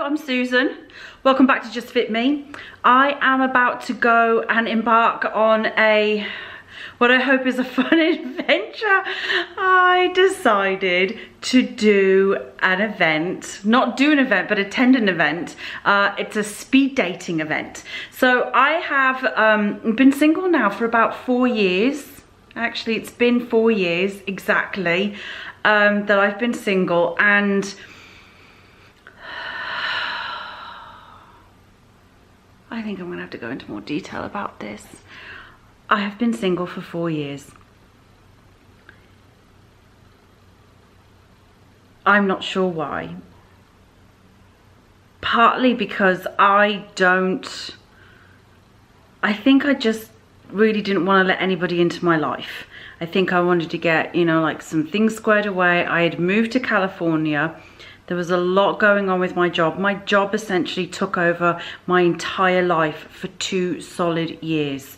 I'm Susan. Welcome back to Just Fit Me. I am about to go and embark on what I hope is a fun adventure. I decided to do an event, not do an event, but attend an event. It's a speed dating event. So I have been single now for about 4 years. Actually, it's been 4 years exactly that I've been single, and I think I'm gonna have to go into more detail about this. I have been single for 4 years. I'm not sure why. Partly because I think I just really didn't want to let anybody into my life. I think I wanted to get, you know, like some things squared away. I had moved to California. There was a lot going on with my job. My job essentially took over my entire life for 2 solid years.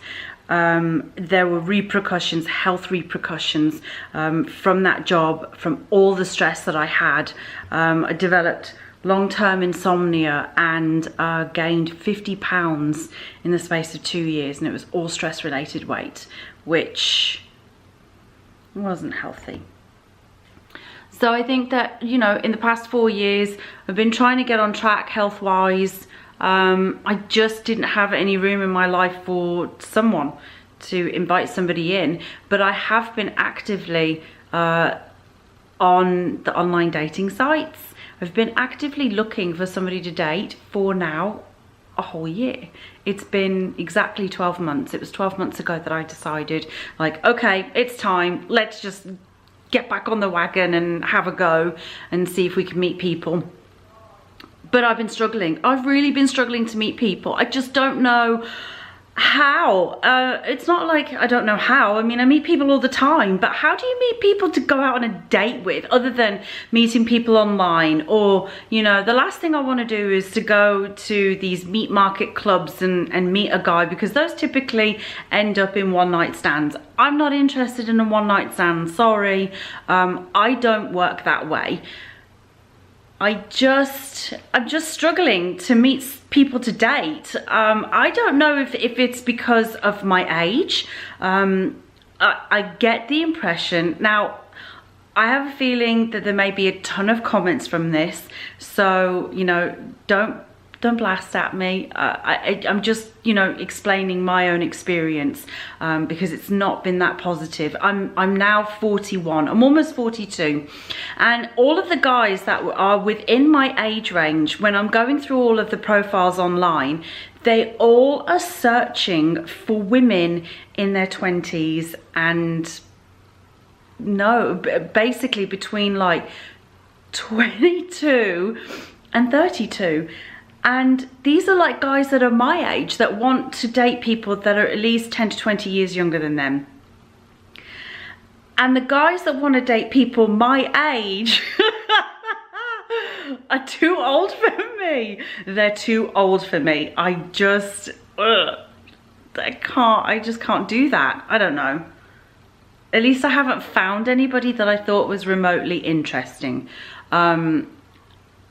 There were repercussions, health repercussions from that job, from all the stress that I had. I developed long-term insomnia and gained 50 pounds in the space of 2 years, and it was all stress-related weight, which wasn't healthy. So I think that, you know, in the past 4 years, I've been trying to get on track health-wise. I just didn't have any room in my life for someone to invite somebody in, but I have been actively on the online dating sites. I've been actively looking for somebody to date for now a whole year. It's been exactly 12 months. It was 12 months ago that I decided, like, okay, it's time. Let's just get back on the wagon and have a go and see if we can meet people. But I've been struggling. I've really been struggling to meet people. I just don't know how. It's not like I don't know how. I mean, I meet people all the time, but how do you meet people to go out on a date with, other than meeting people online? Or, you know, the last thing I want to do is to go to these meat market clubs and meet a guy, because those typically end up in one-night stands. I'm not interested in a one-night stand, sorry. I don't work that way. I'm just struggling to meet people to date. I don't know if it's because of my age. I get the impression, now I have a feeling that there may be a ton of comments from this, so, you know, don't blast at me. I'm just, you know, explaining my own experience, because it's not been that positive. I'm now 41, I'm almost 42, and all of the guys that are within my age range, when I'm going through all of the profiles online, they all are searching for women in their 20s, and no, basically between like 22 and 32. And these are like guys that are my age that want to date people that are at least 10 to 20 years younger than them. And the guys that want to date people my age are too old for me. They're too old for me. I just can't do that. I don't know. At least I haven't found anybody that I thought was remotely interesting.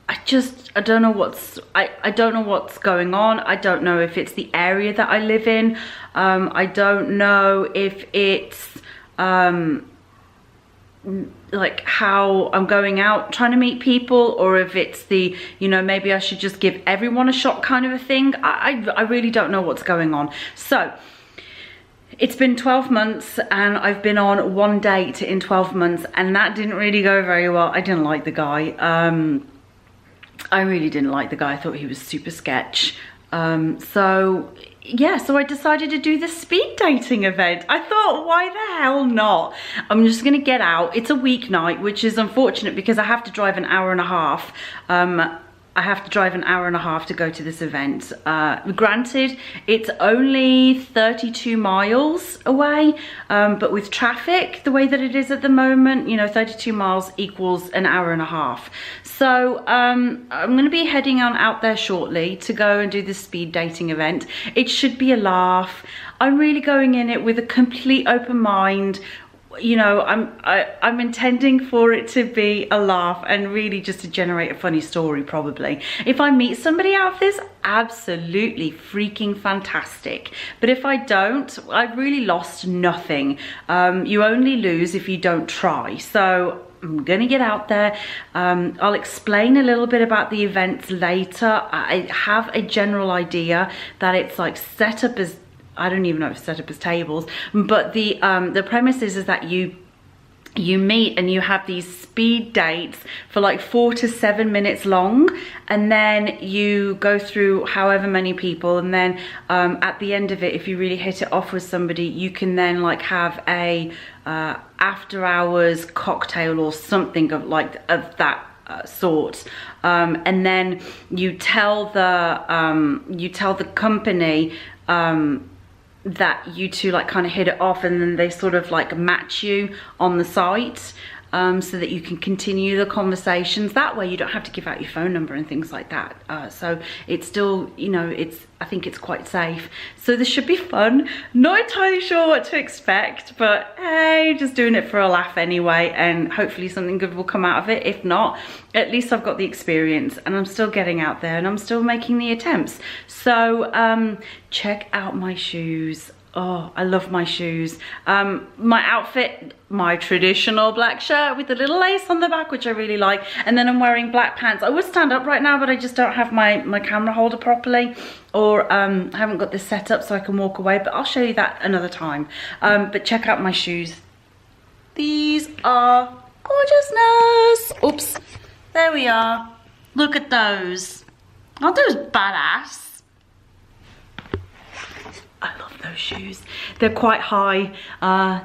I don't know I don't know what's going on. I don't know if it's the area that I live in. I don't know if it's like how I'm going out trying to meet people, or if it's the, you know, maybe I should just give everyone a shot kind of a thing. I really don't know what's going on. So it's been 12 months and I've been on 1 date in 12 months, and that didn't really go very well. I didn't like the guy. I really didn't like the guy. I thought he was super sketch. So yeah, so I decided to do the speed dating event. I thought, why the hell not? I'm just gonna get out. It's a weeknight, which is unfortunate because I have to drive an hour and a half. I have to drive an hour and a half to go to this event. Granted, it's only 32 miles away, but with traffic the way that it is at the moment, you know, 32 miles equals an hour and a half. So I'm gonna be heading on out there shortly to go and do this speed dating event. It should be a laugh. I'm really going in it with a complete open mind. you know, I'm intending for it to be a laugh and really just to generate a funny story probably. If I meet somebody out of this, absolutely freaking fantastic. But if I don't, I've really lost nothing. You only lose if you don't try. So I'm gonna get out there. I'll explain a little bit about the events later. I have a general idea that it's like set up as, I don't even know if it's set up as tables, but the premise is that you meet and you have these speed dates for like 4 to 7 minutes long, and then you go through however many people, and then at the end of it, if you really hit it off with somebody, you can then like have a after hours cocktail or something of like of that sort, and then you tell the company that you two like kind of hit it off, and then they sort of like match you on the site, so that you can continue the conversations. That way you don't have to give out your phone number and things like that. So it's still, you know, I think it's quite safe. So this should be fun. Not entirely sure what to expect, but hey, just doing it for a laugh anyway, and hopefully something good will come out of it. If not, at least I've got the experience and I'm still getting out there and I'm still making the attempts. So check out my shoes. Oh, I love my shoes. My outfit, my traditional black shirt with the little lace on the back, which I really like. And then I'm wearing black pants. I would stand up right now, but I just don't have my camera holder properly, or I haven't got this set up so I can walk away, but I'll show you that another time. But check out my shoes. These are gorgeousness. Oops, there we are. Look at those. Aren't those badass? I love those shoes. They're quite high.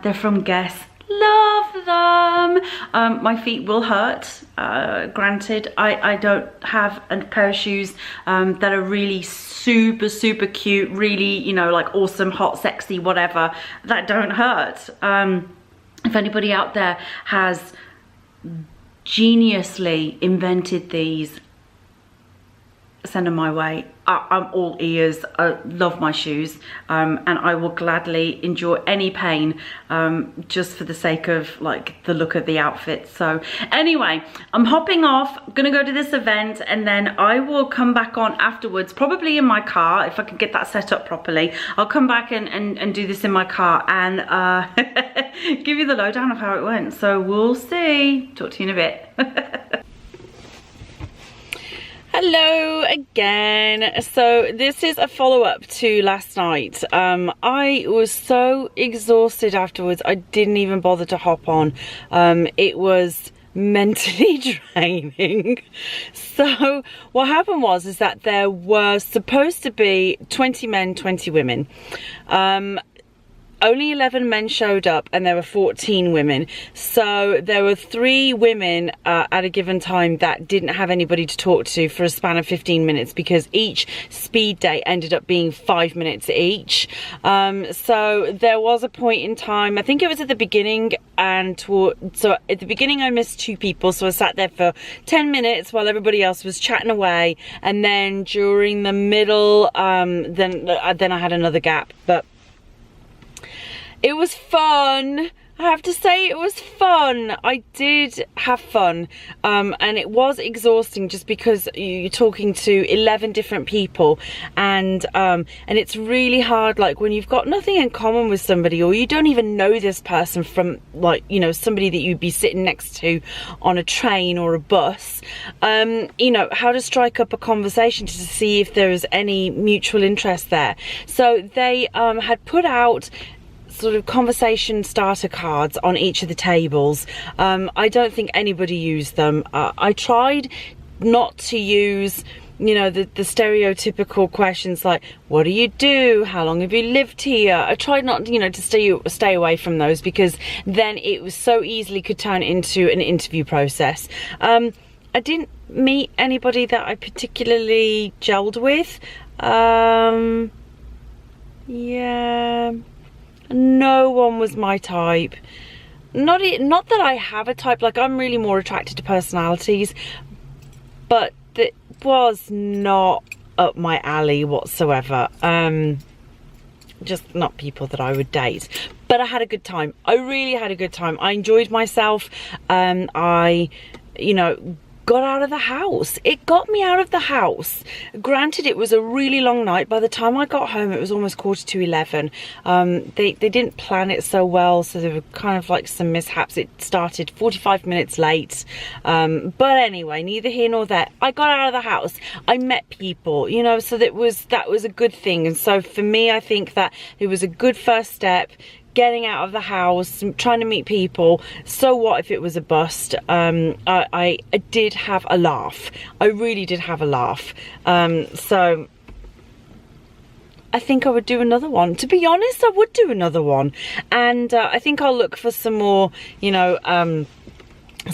They're from Guess. Love them. My feet will hurt. Granted, I don't have a pair of shoes that are really super cute, really, you know, like awesome, hot, sexy, whatever, that don't hurt. If anybody out there has geniusly invented these, send them my way. I'm all ears. I love my shoes, and I will gladly endure any pain just for the sake of like the look of the outfit. So anyway, I'm hopping off, gonna go to this event, and then I will come back on afterwards, probably in my car if I can get that set up properly. I'll come back and do this in my car and give you the lowdown of how it went. So we'll see. Talk to you in a bit. Hello again. So this is a follow-up to last night. I was so exhausted afterwards, I didn't even bother to hop on. It was mentally draining. So what happened was that there were supposed to be 20 men, 20 women. Only 11 men showed up and there were 14 women. So there were 3 women at a given time that didn't have anybody to talk to for a span of 15 minutes because each speed date ended up being 5 minutes each. So there was a point in time, I think it was at the beginning, and so at the beginning I missed 2 people, so I sat there for 10 minutes while everybody else was chatting away, and then during the middle, then I had another gap. But it was fun. I have to say it was fun. I did have fun, and it was exhausting just because you're talking to 11 different people, and it's really hard, like when you've got nothing in common with somebody, or you don't even know this person from, like, you know, somebody that you'd be sitting next to on a train or a bus. You know, how to strike up a conversation to see if there is any mutual interest there. So they had put out sort of conversation starter cards on each of the tables. I don't think anybody used them. I tried not to use, you know, the stereotypical questions like, what do you do? How long have you lived here? I tried not, you know, to stay away from those, because then it was so easily could turn into an interview process. I didn't meet anybody that I particularly gelled with. Yeah. No one was my type. Not that I have a type, like I'm really more attracted to personalities, but it was not up my alley whatsoever. Just not people that I would date. but I had a good time. I really had a good time. I enjoyed myself. I, you know, got out of the house. It got me out of the house. Granted, it was a really long night. By the time I got home, it was almost 11:45. They didn't plan it so well, so there were kind of like some mishaps. It started 45 minutes late. But anyway, neither here nor there. I got out of the house. I met people, you know, so that was a good thing. And so for me, I think that it was a good first step. Getting out of the house, trying to meet people. So what if it was a bust? I did have a laugh. I really did have a laugh. So I think I would do another one. To be honest, I would do another one. And I think I'll look for some more, you know,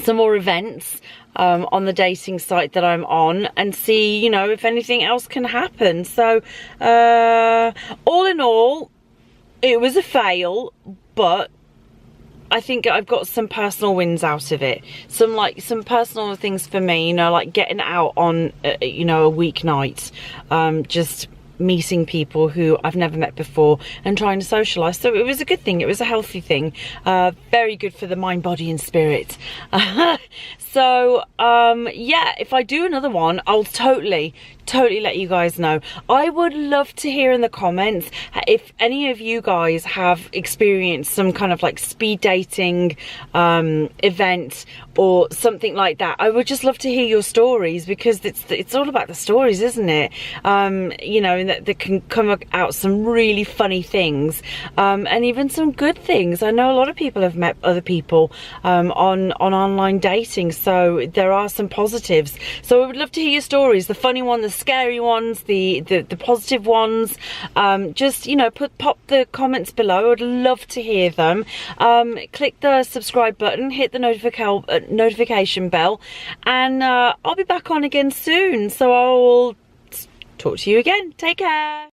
some more events on the dating site that I'm on, and see, you know, if anything else can happen. So all in all, it was a fail, but I think I've got some personal wins out of it. Some personal things for me, you know, like getting out on, you know, a weeknight, just meeting people who I've never met before and trying to socialise. So it was a good thing. It was a healthy thing. Very good for the mind, body and spirit. So yeah, if I do another one, I'll totally let you guys know. I would love to hear in the comments if any of you guys have experienced some kind of like speed dating event or something like that. I would just love to hear your stories, because it's all about the stories, isn't it? You know, that can come out some really funny things, and even some good things. I know a lot of people have met other people on online dating, so there are some positives. So I would love to hear your stories, the funny ones, the scary ones, the positive ones. Just, you know, pop the comments below. I'd love to hear them. Click the subscribe button, hit the notification bell, and I'll be back on again soon. So I'll talk to you again. Take care.